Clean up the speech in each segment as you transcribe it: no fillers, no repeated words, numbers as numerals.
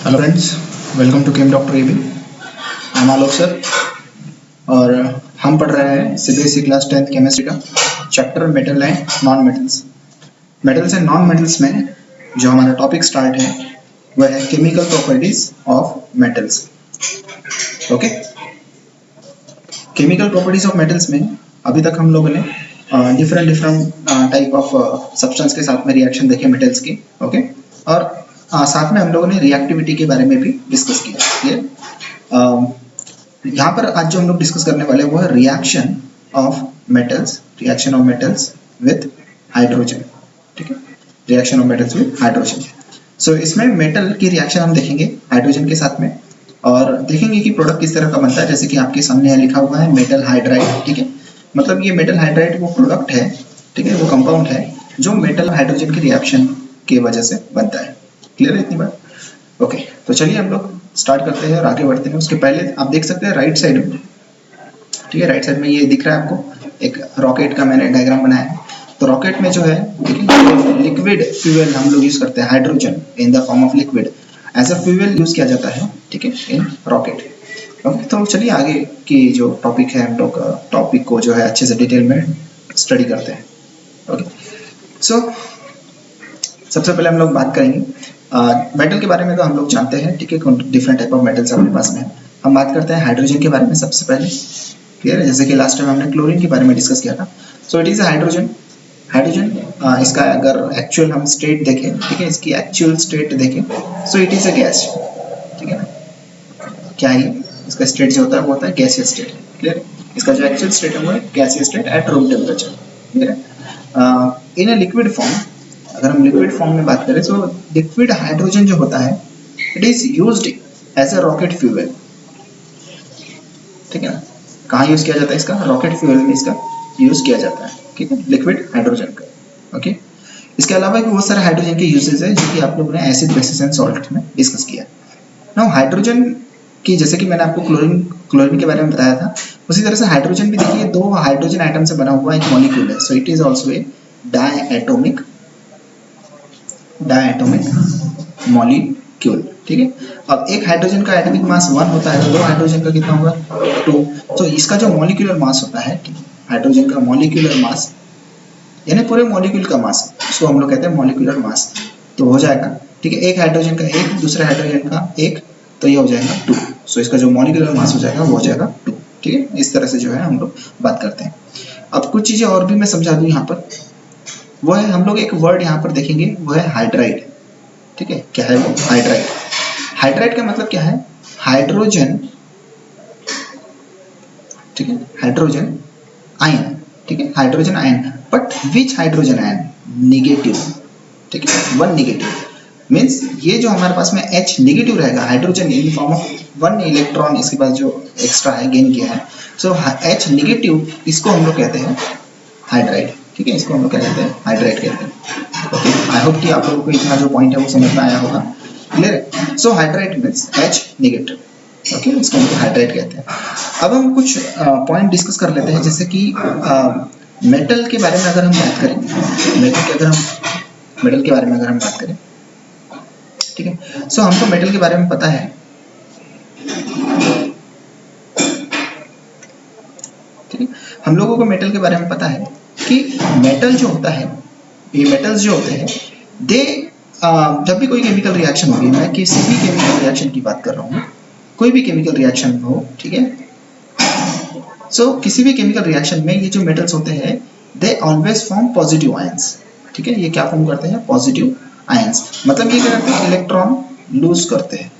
Hello friends, welcome to chem doctor AB. I am Alok sir और हम पढ़ रहे हैं सीबीएसई क्लास 10th केमिस्ट्री का chapter metal and non metals. Metals and non metals में जो हमारा टॉपिक स्टार्ट है वह है chemical properties of metals. Okay, chemical properties of metals में अभी तक हम लोगों ने डिफरेंट टाइप ऑफ सब्सटेंस के साथ में रिएक्शन देखे मेटल्स की। ओके, और साथ में हम लोगों ने रिएक्टिविटी के बारे में भी डिस्कस किया। क्लियर? यहाँ पर आज जो हम लोग डिस्कस करने वाले हैं वो है reaction of metals with hydrogen. ठीक है, reaction of metals with hydrogen. So इसमें मेटल की रिएक्शन हम देखेंगे हाइड्रोजन के साथ में और देखेंगे कि प्रोडक्ट किस तरह का बनता है। जैसे कि आपके सामने यहाँ लिखा हुआ है मेटल हाइड्राइड। ठीक है, मतलब ये मेटल हाइड्राइड वो प्रोडक्ट है, ठीक है, वो कंपाउंड है जो मेटल हाइड्रोजन की रिएक्शन की वजह से बनता है। क्लियर है इतनी बात? ओके, तो चलिए हम लोग स्टार्ट करते हैं और आगे बढ़ते हैं। उसके पहले आप देख सकते हैं राइट साइड में, ठीक है, राइट साइड में ये दिख रहा है आपको एक रॉकेट का मैंने डायग्राम बनाया है। तो रॉकेट में जो है लिक्विड फ्यूल हम लोग यूज करते हैं, hydrogen in the form of liquid as a fuel use किया जाता है, ठीक है, इन रॉकेट। ओके, तो चलिए आगे की जो टॉपिक है हम लोग टॉपिक को जो है अच्छे से डिटेल में स्टडी करते हैं। ओके, सो सबसे पहले हम लोग बात करेंगे मेटल के बारे में। तो हम लोग जानते हैं, ठीक है, डिफरेंट टाइप ऑफ मेटल्स अपने पास में। हम बात करते हैं हाइड्रोजन के बारे में सबसे पहले। क्लियर है? जैसे कि लास्ट टाइम हमने क्लोरीन के बारे में डिस्कस किया था। सो इट इज हाइड्रोजन। इसका अगर एक्चुअल हम स्टेट देखें, ठीक है, इसकी एक्चुअल स्टेट देखें, सो इट इज अ गैस। ठीक है ना, क्या है इसका स्टेट जो होता है वो होता है गैसियस स्टेट। क्लियर? इसका जो एक्चुअल स्टेट है वो है gaseous state at room temperature. Clear है? इन अ लिक्विड फॉर्म, अगर हम लिक्विड फॉर्म में बात करें तो लिक्विड हाइड्रोजन जो होता है it is used as a rocket fuel. ठीक है ना, कहाँ यूज किया जाता है इसका? रॉकेट फ्यूल में इसका यूज किया जाता है। ठीक है, लिक्विड हाइड्रोजन का। ओके, इसके अलावा भी बहुत सारे हाइड्रोजन के यूजेस है जो कि आप लोगों ने एसिड बेसिस एंड सॉल्ट में डिस्कस किया। नाउ हाइड्रोजन की, जैसे कि मैंने आपको क्लोरीन के बारे में बताया था, उसी तरह से हाइड्रोजन भी देखिए दो हाइड्रोजन आइटम से बना हुआ एक मॉलिक्यूल है। So it is also a diatomic molecule. ठीक है, अब एक हाइड्रोजन का एटॉमिक मास 1 होता है तो दो हाइड्रोजन का कितना होगा? 2। तो इसका जो मॉलिक्यूलर मास होता है, हाइड्रोजन का मॉलिक्यूलर मास यानी पूरे मॉलिक्यूल का मास, उसको हम लोग कहते हैं मॉलिक्यूलर मास। तो हो जाएगा, ठीक है, एक हाइड्रोजन का 1, दूसरे हाइड्रोजन का 1, तो ये हो जाएगा 2। सो इसका जो मॉलिक्यूलर मास हो जाएगा वो हो जाएगा 2। ठीक है, इस तरह से जो है हम लोग बात करते हैं। अब कुछ चीजें और भी मैं समझा दूं यहाँ पर, वो है हम लोग एक वर्ड यहाँ पर देखेंगे, वो है हाइड्राइड। ठीक है, क्या है वो? हाइड्राइड। हाइड्राइड का मतलब क्या है? हाइड्रोजन, ठीक है, हाइड्रोजन आयन। ठीक है, hydrogen ion, but which hydrogen ion? Negative. ठीक है, 1 निगेटिव मीन्स ये जो हमारे पास में H निगेटिव रहेगा, hydrogen in form of 1 electron इसके पास जो एक्स्ट्रा है, गेन किया है। सो H निगेटिव, इसको हम लोग कहते हैं हाइड्राइड। ठीक है, इसको हम लोग क्या कहते हैं? हाइड्राइड कहते हैं। ओके, आई होप कि आप लोगों को इतना जो पॉइंट है वो समझ में आया होगा। क्लियर है? सो हाइड्राइड मीन्स H निगेटिव। ओके, इसको हम हाइड्राइड कहते हैं। अब हम कुछ पॉइंट डिस्कस कर लेते हैं, जैसे कि मेटल के बारे में अगर हम बात करें, मेटल के बारे में अगर हम बात करें, ठीक है, सो हमको मेटल के बारे में पता है, ठीक है, हम लोगों को मेटल के बारे में पता है कि मेटल जो होता है, ये मेटल्स जो होते हैं, दे जब भी कोई केमिकल रिएक्शन होगी, मैं किसी भी केमिकल रिएक्शन की बात कर रहा हूँ, कोई भी केमिकल रिएक्शन हो, ठीक है, सो किसी भी केमिकल रिएक्शन में ये जो मेटल्स होते हैं they always form positive ions. ठीक है, ये क्या फॉर्म करते हैं? Positive ions. मतलब ये क्या करते हैं? इलेक्ट्रॉन लूज करते हैं।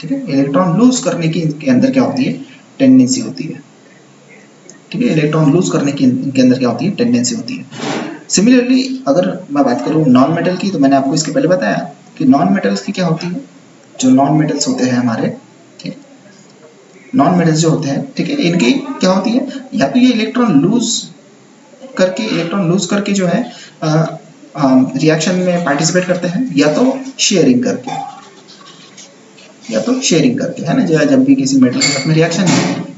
ठीक है, इलेक्ट्रॉन लूज करने की इनके अंदर क्या होती है? टेंडेंसी होती है। ठीक है, इलेक्ट्रॉन लूज करने की इनके अंदर क्या होती है? टेंडेंसी होती है। सिमिलरली अगर मैं बात करूँ नॉन मेटल की, तो मैंने आपको इसके पहले बताया कि नॉन मेटल्स की क्या होती है? जो नॉन मेटल्स होते हैं हमारे, ठीक है, नॉन मेटल्स जो होते हैं, ठीक है, इनकी क्या होती है? या तो ये इलेक्ट्रॉन लूज करके जो है रिएक्शन में पार्टिसिपेट करते हैं, या तो शेयरिंग करके, है ना। जब भी किसी मेटल के साथ में रिएक्शन है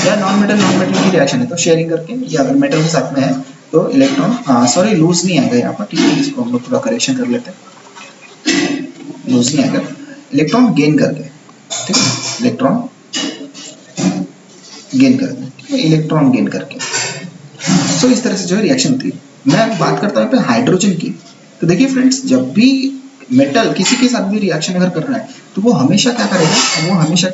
या नॉन मेटल की रिएक्शन है तो शेयरिंग करके, या अगर मेटल के साथ में है तो इलेक्ट्रॉन सॉरी लूज नहीं आएगा यहाँ पर। ठीक है, इसको हम लोग थोड़ा करेक्शन कर लेते हैं, लूज नहीं आएगा। इलेक्ट्रॉन गेन करके, ठीक है, इलेक्ट्रॉन गेन करके, ठीक है, इलेक्ट्रॉन गेन करके। सो इस तरह से जो है रिएक्शन होती है। मैं बात करता हूँ हाइड्रोजन की। तो देखिए फ्रेंड्स, जब भी मेटल किसी के साथ भी रिएक्शन अगर कर रहा है तो वो हमेशा क्या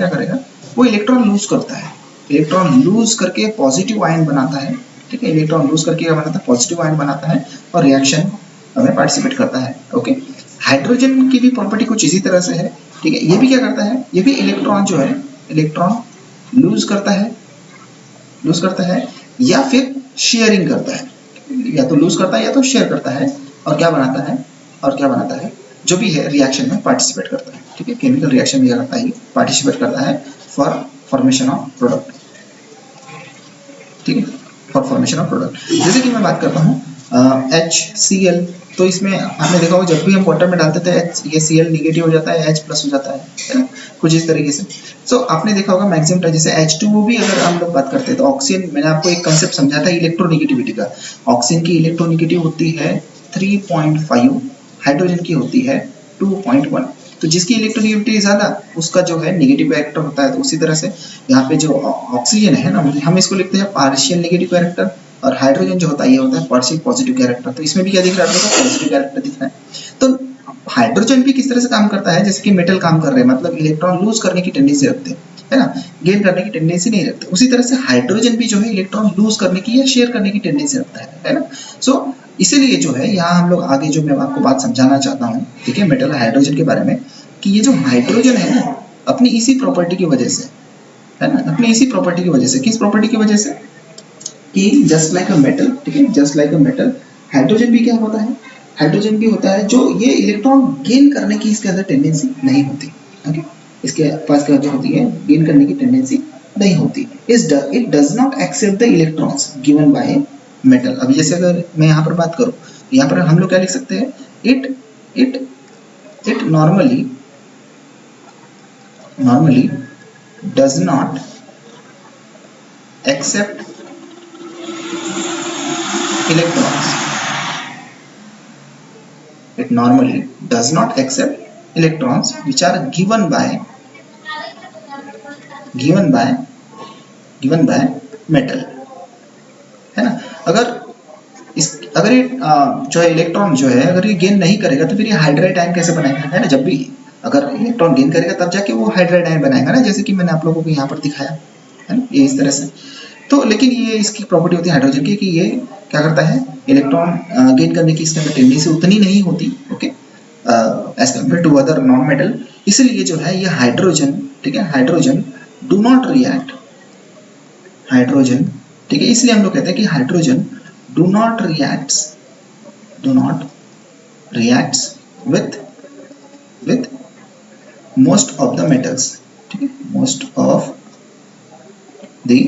करेगा, वो इलेक्ट्रॉन लूज करता है। इलेक्ट्रॉन लूज करके पॉजिटिव आयन बनाता है, ठीक है, इलेक्ट्रॉन लूज करके क्या बनाता है, पॉजिटिव आयन बनाता है और रिएक्शन में पार्टिसिपेट करता है। ओके, हाइड्रोजन की भी प्रॉपर्टी कुछ इसी तरह से है, ठीक है। ये भी क्या करता है, ये भी इलेक्ट्रॉन जो है, इलेक्ट्रॉन लूज करता है या फिर शेयरिंग करता है, या तो लूज करता है या तो शेयर करता है, और क्या बनाता है, जो भी है रिएक्शन में पार्टिसिपेट करता है, ठीक है, केमिकल रिएक्शन में क्या करता है, पार्टिसिपेट करता है फॉर फॉर्मेशन ऑफ प्रोडक्ट, ठीक है, फॉर फॉर्मेशन ऑफ प्रोडक्ट। जैसे कि मैं बात करता हूँ HCl, तो इसमें आपने देखा होगा जब भी हम वाटर में डालते थे ये Cl निगेटिव हो जाता है, H प्लस हो जाता है ना, कुछ इस तरीके से। सो आपने देखा होगा मैक्सिमम टाइम जैसे H2O भी अगर हम लोग बात करते हैं तो ऑक्सीजन, मैंने आपको एक कंसेप्ट समझा था इलेक्ट्रोनिगेटिविटी का। ऑक्सीजन की इलेक्ट्रोनिगेटिव होती है 3.5, हाइड्रोजन की होती है 2.1। तो जिसकी इलेक्ट्रोनिगेटिविटी ज्यादा उसका जो है नेगेटिव कैरेक्टर होता है। तो उसी तरह से यहाँ पे जो ऑक्सीजन है ना, हम इसको लिखते हैं पार्शियल नेगेटिव कैरेक्टर, और हाइड्रोजन जो होता है ये होता है पार्शियल पॉजिटिव कैरेक्टर। तो इसमें भी क्या दिख रहा है, आपको पॉजिटिव कैरेक्टर दिख रहा है। तो हाइड्रोजन भी किस तरह से काम करता है, जैसे कि मेटल काम कर रहे हैं, मतलब इलेक्ट्रॉन लूज करने की टेंडेंसी रखते हैं, है ना, गेन करने की टेंडेंसी नहीं रखते। उसी तरह से हाइड्रोजन भी जो है इलेक्ट्रॉन लूज करने की या शेयर करने की टेंडेंसी रखता है ना। सो इसीलिए जो है यहाँ हम लोग आगे जो मैं आपको बात समझाना चाहता हूँ, ठीक है, मेटल हाइड्रोजन के बारे में, कि ये जो हाइड्रोजन है ना, अपनी इसी प्रॉपर्टी की वजह से, है ना, अपनी इसी प्रॉपर्टी की वजह से, किस प्रॉपर्टी की वजह से, कि जस्ट लाइक अ मेटल, ठीक है, just like a metal, hydrogen भी क्या होता है, हाइड्रोजन भी होता है जो ये इलेक्ट्रॉन गेन करने की इसके अंदर टेंडेंसी नहीं होती। ओके, इसके पास क्या जो होती है, गेन करने की टेंडेंसी नहीं होती। It does not accept the electrons given by metal. अभी जैसे अगर मैं यहाँ पर बात करूँ, यहाँ पर हम लोग क्या लिख सकते हैं, it normally does not accept electrons. It normally does not accept electrons which are given by metal, है ना। अगर ये जो है इलेक्ट्रॉन जो है अगर ये गेन नहीं करेगा तो फिर ये हाइड्राइड आयन कैसे बनाएगा, है ना। जब भी अगर इलेक्ट्रॉन गेन करेगा तब जाके वो हाइड्राइड आयन बनाएगा ना, जैसे कि मैंने आप लोगों को यहाँ पर दिखाया, है ना, ये इस तरह से। तो लेकिन ये इसकी प्रॉपर्टी होती है हाइड्रोजन की कि ये क्या करता है, इलेक्ट्रॉन गेन करने की इसके अंदर टेंडेंसी उतनी नहीं होती, okay, as compare to other non metal. इसलिए जो है ये हाइड्रोजन, ठीक है, hydrogen do not react, hydrogen, ठीक है, इसलिए हम लोग कहते हैं कि hydrogen do not reacts with most of the metals, ठीक है, most of the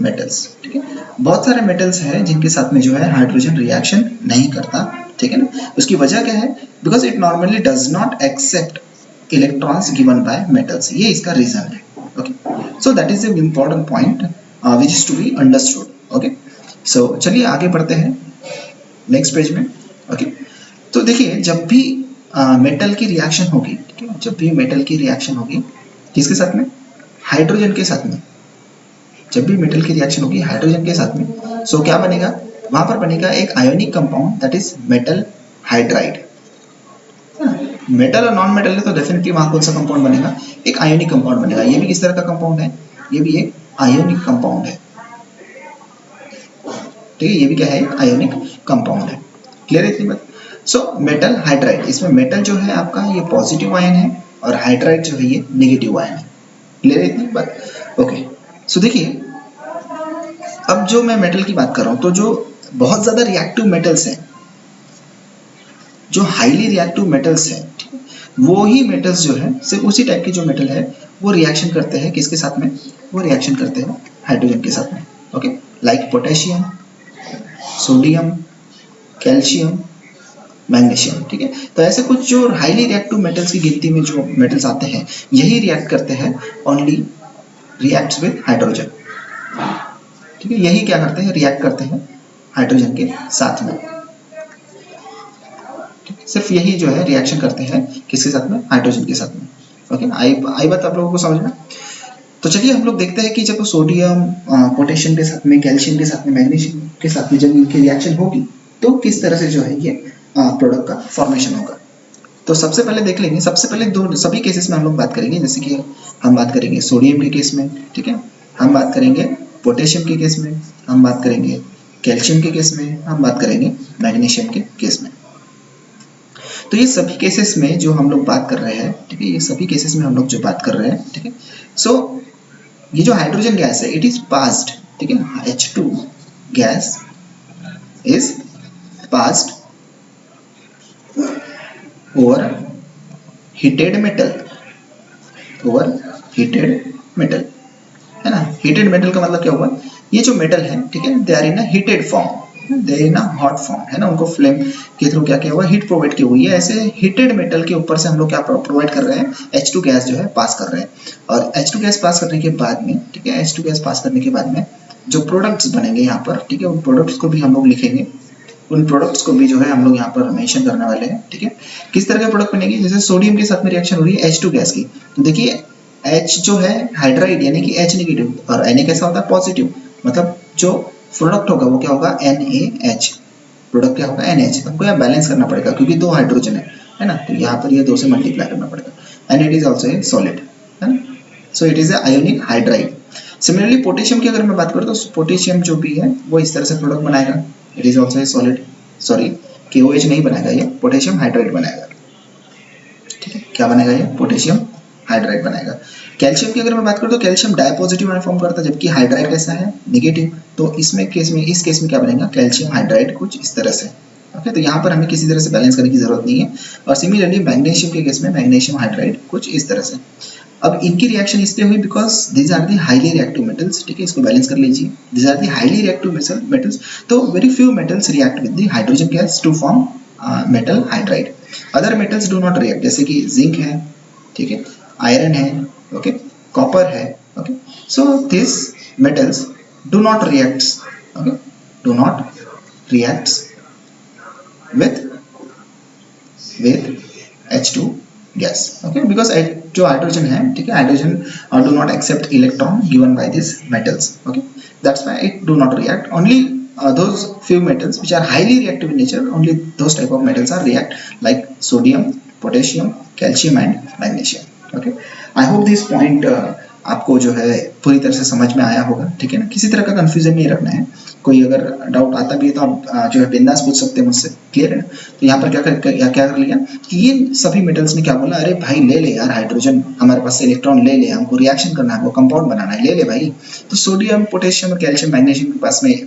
metals, ठीक है। बहुत सारे मेटल्स हैं जिनके साथ में जो है हाइड्रोजन रिएक्शन नहीं करता, ठीक है ना। उसकी वजह क्या है, because it normally does not accept electrons given by metals, ये इसका रीजन है। Okay, so that is the important point which is to be understood. Okay, so चलिए आगे बढ़ते हैं नेक्स्ट पेज में। ओके, तो देखिए जब भी मेटल की रिएक्शन होगी, ठीक है, जब भी मेटल की रिएक्शन होगी किसके साथ में, हाइड्रोजन के साथ में, जब भी मेटल की रिएक्शन होगी हाइड्रोजन के साथ में, सो क्या बनेगा, वहां पर बनेगा एक ionic compound, that is metal hydride. Metal और नॉन मेटल है तो डेफिनेटली वहां कौन सा कंपाउंड बनेगा, एक आयोनिक कंपाउंड बनेगा। ये भी किस तरह का कंपाउंड है, ये भी एक आयोनिक कंपाउंड है, ठीक है, ये भी क्या है, एक आयोनिक कंपाउंड है। क्लियर है इतनी बात। सो मेटल हाइड्राइड, इसमें मेटल जो है आपका ये पॉजिटिव आयन है और हाइड्राइड जो है ये नेगेटिव आयन है। क्लियर है इतनी बात। ओके, सो देखिए अब जो मैं मेटल की बात कर रहा हूं, तो जो बहुत ज्यादा रिएक्टिव मेटल्स हैं, जो हाईली रिएक्टिव मेटल्स हैं, वो ही मेटल्स जो है सिर्फ उसी टाइप के जो मेटल है वो रिएक्शन करते हैं किसके साथ में, वो रिएक्शन करते हैं हाइड्रोजन के साथ में। Okay, like potassium, sodium, calcium, magnesium, ठीक है। तो ऐसे कुछ जो हाईली रिएक्टिव मेटल्स की गिनती में जो मेटल्स आते हैं यही रिएक्ट करते हैं, ओनली रिएक्ट्स विद हाइड्रोजन, ठीक है, यही क्या करते हैं, रिएक्ट करते हैं हाइड्रोजन के साथ में, सिर्फ यही जो है रिएक्शन करते हैं किसके साथ में, हाइड्रोजन के साथ में। ओके, आई बात आप लोगों को समझ में। तो चलिए हम लोग देखते हैं कि जब सोडियम पोटेशियम के साथ में, कैल्शियम के साथ में, मैग्नीशियम के साथ में जब इनकी रिएक्शन होगी तो किस तरह से जो है ये प्रोडक्ट का फॉर्मेशन होगा। तो सबसे पहले देख लेंगे, सबसे पहले दो सभी केसेस में हम लोग बात करेंगे, जैसे कि हम बात करेंगे सोडियम के केस में, ठीक है, हम बात करेंगे पोटेशियम के केस में, हम बात करेंगे कैल्शियम के केस में, हम बात करेंगे मैग्नीशियम के केस में। तो ये सभी केसेस में जो हम लोग बात कर रहे हैं, ठीक है, ये सभी केसेस में हम लोग जो बात कर रहे हैं, ठीक है, सो ये जो हाइड्रोजन गैस है इट इज पास्ड, ठीक है, H2 gas is passed over heated metal, over heated metal, है ना। हीटेड मेटल का मतलब क्या हुआ, ये जो मेटल है, ठीक है, they are in a heated form, they in a hot form, है ना, उनको फ्लेम के थ्रू क्या किया हुआ, हीट प्रोवाइड की हुई है। ऐसे हीटेड मेटल के ऊपर से हम लोग क्या प्रोवाइड कर रहे हैं, H2 गैस जो है पास कर रहे हैं। और H2 गैस पास करने के बाद में, ठीक है, H2 गैस पास करने के बाद में जो प्रोडक्ट्स बनेंगे यहाँ पर, ठीक है, उन प्रोडक्ट्स को भी हम लोग लिखेंगे, उन प्रोडक्ट्स को भी जो है हम लोग यहाँ पर मेंशन करने वाले हैं, ठीक है। किस तरह के प्रोडक्ट बनेंगे, जैसे सोडियम के साथ में रिएक्शन हो रही है H2 गैस की, तो देखिए H जो है हाइड्राइड यानी कि H नेगेटिव, और Na कैसा होता है पॉजिटिव, मतलब जो प्रोडक्ट होगा वो क्या होगा NaH, प्रोडक्ट क्या होगा NaH। हमको यहाँ बैलेंस करना पड़ेगा क्योंकि दो हाइड्रोजन है ना, तो यहाँ पर ये दो से मल्टीप्लाई करना पड़ेगा, and it is also A solid, है ना, सो it is a ionic hydride. Similarly potassium की अगर मैं बात करूँ तो पोटेशियम जो भी है वो इस तरह से प्रोडक्ट बनाएगा, it is also A solid, sorry KOH नहीं बनाएगा, ये पोटेशियम हाइड्राइड बनाएगा, ठीक है, क्या बनाएगा ये पोटेशियम हाइड्राइड बनाएगा। कैल्शियम की अगर मैं बात करूँ तो कैल्शियम डायपॉजिटिव आयन फॉर्म करता है, जबकि हाइड्राइड कैसा है नेगेटिव, तो इसमें केस में, इस केस में क्या बनेगा कैल्शियम हाइड्राइड कुछ इस तरह से, ओके। तो यहाँ पर हमें किसी तरह से बैलेंस करने की जरूरत नहीं है। और सिमिलरली मैग्नीशियम के केस में मैग्नीशियम हाइड्राइड कुछ इस तरह से। अब इनकी रिएक्शन इसलिए हुई because these are the highly reactive metals, ठीक है, इसको बैलेंस कर लीजिए, these are the highly reactive metals, तो very few metals react with the hydrogen gas to form metal hydride. Other metals do not react, जैसे कि zinc है, ठीक है, आयरन है, ओके, कॉपर है, okay, so this metals do not reacts, okay, do not reacts with H2 gas, okay, because जो hydrogen है, ठीक है, hydrogen do not accept electron given by these metals, okay, that's why it do not react. Only those few metals which are highly reactive in nature, only those type of metals are react, like sodium, potassium, calcium and magnesium, okay. I hope this point आपको जो है पूरी तरह से समझ में आया होगा, ठीक है ना, किसी तरह का कंफ्यूजन नहीं रखना है। कोई अगर डाउट आता भी है तो आप जो है बिंदास पूछ सकते हैं मुझसे, क्लियर है ना। तो यहाँ पर क्या कर लिया कि ये सभी मेटल्स ने क्या बोला, अरे भाई ले ले यार हाइड्रोजन, हमारे पास से इलेक्ट्रॉन ले ले, हमको रिएक्शन करना है, हमको कंपाउंड बनाना है, ले ले भाई। तो सोडियम, पोटेशियम और कैल्शियम, मैग्नीशियम के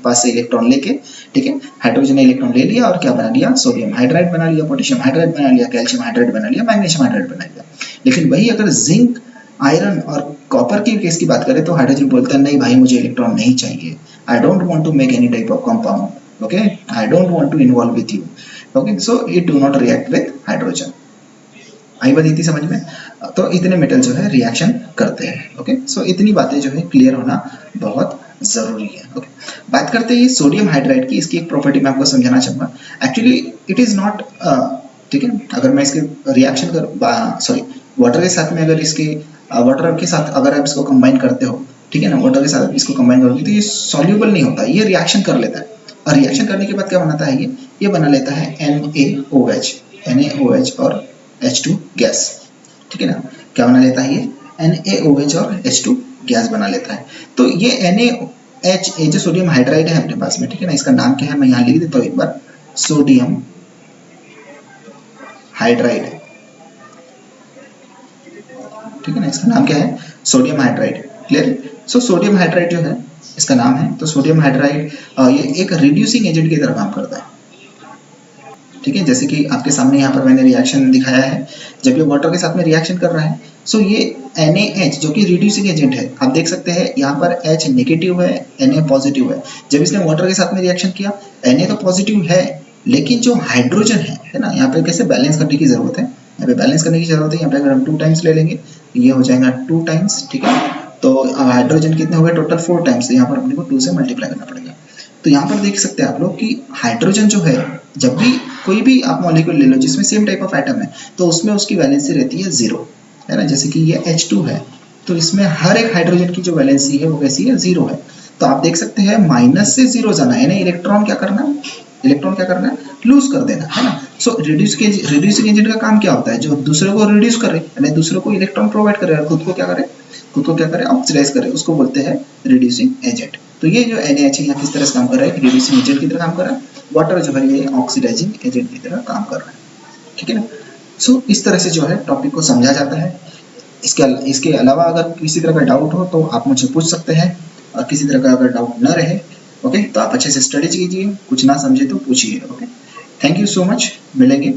पास से इलेक्ट्रॉन लेके, ठीक है, हाइड्रोजन ने इलेक्ट्रॉन ले लिया और क्या बना लिया, सोडियम हाइड्राइड बना लिया, पोटेशियम हाइड्राइड बना लिया, कैल्शियम हाइड्राइड बना लिया, मैग्नीशियम हाइड्राइड बना लिया। लेकिन वही अगर जिंक, आयरन और कॉपर की केस की बात करें तो हाइड्रोजन बोलता है नहीं भाई मुझे इलेक्ट्रॉन नहीं चाहिए, I don't want to make any type of compound, okay, I don't want to involve with you, okay, so it do not react with hydrogen। आई बात इतनी समझ में। तो इतने मेटल जो है रिएक्शन करते हैं, ओके, सो इतनी बातें जो है क्लियर होना बहुत जरूरी है, ओके। बात करते हैं सोडियम हाइड्राइड की, इसकी एक प्रॉपर्टी मैं आपको समझाना चाहूंगा। एक्चुअली इट इज नॉट, ठीक है, अगर मैं इसके रिएक्शन कर, सॉरी, वाटर के साथ में, अगर इसके वाटर के साथ अगर आप इसको कंबाइन करते हो, ठीक है ना, वाटर के साथ इसको कंबाइन करोगे तो ये सॉल्यूबल नहीं होता, ये रिएक्शन कर लेता है। और रिएक्शन करने के बाद क्या बनाता है, ये बना लेता है NaOH और H2 गैस, ठीक है ना, क्या बना लेता है ये NaOH और H2 गैस बना लेता है। तो ये NaH, ये जो सोडियम हाइड्राइड है अपने पास में, ठीक है ना, इसका नाम क्या है मैं यहाँ लिख देता हूँ एक बार, सोडियम हाइड्राइड, ठीक है ना, इसका नाम क्या है sodium hydride, clear. So sodium hydride जो है इसका नाम है, तो सोडियम हाइड्राइड ये एक रिड्यूसिंग एजेंट की तरह काम करता है, ठीक है, जैसे कि आपके सामने यहाँ पर मैंने रिएक्शन दिखाया है, जब ये वाटर के साथ में रिएक्शन कर रहा है, सो ये NaH जो कि रिड्यूसिंग एजेंट है, आप देख सकते हैं यहाँ पर H नेगेटिव है, Na पॉजिटिव है। जब इसने वाटर के साथ में रिएक्शन किया, Na तो पॉजिटिव है, लेकिन जो हाइड्रोजन है ना, यहाँ पे कैसे बैलेंस करने की जरूरत है, यहाँ पे बैलेंस करने की जरूरत है। यहाँ पे अगर हम 2 टाइम्स ले लेंगे ये हो जाएगा 2 टाइम्स, ठीक है, तो हाइड्रोजन कितने हो गए टोटल 4 टाइम्स, यहाँ पर अपने को 2 से मल्टीप्लाई करना पड़ेगा। तो यहाँ पर देख सकते हैं आप लोग कि हाइड्रोजन जो है, जब भी कोई भी आप मॉलिक्यूल ले लो जिसमें सेम टाइप ऑफ एटम है, तो उसमें उसकी वैलेंसी रहती है 0, है ना, जैसे कि ये H2 है तो इसमें हर एक हाइड्रोजन की जो वैलेंसी है वो कैसी है, 0 है। तो आप देख सकते हैं माइनस से 0 जाना है, यानी इलेक्ट्रॉन क्या करना है, इलेक्ट्रॉन क्या करना है, लूज कर देना है ना। सो रिड्यूसिंग एजेंट का काम क्या होता है, जो दूसरे को रिड्यूस करे यानी दूसरे को इलेक्ट्रॉन प्रोवाइड करे और खुद को क्या करे, खुद को क्या करे, ऑक्सीडाइज करे, उसको बोलते हैं रिड्यूसिंग एजेंट। तो ये जो NaH है यहाँ किस तरह से काम कर रहा है, रिड्यूसिंग एजेंट की तरह काम कर रहा है, वाटर जो है ये ऑक्सीडाइजिंग एजेंट की तरह काम कर रहा है, ठीक है ना। सो इस तरह से जो है टॉपिक को समझा जाता है। इसके अलावा अगर किसी तरह का डाउट हो तो आप मुझे पूछ सकते हैं, और किसी तरह का अगर डाउट न रहे ओके तो आप अच्छे से स्टडी कीजिए, कुछ ना समझे तो पूछिए। Okay, thank you so much, मिलेंगे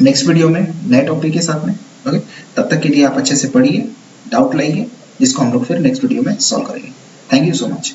नेक्स्ट वीडियो में नए टॉपिक के साथ में। ओके, तब तक के लिए आप अच्छे से पढ़िए, डाउट लाइए, जिसको हम लोग फिर नेक्स्ट वीडियो में सॉल्व करेंगे। Thank you so much.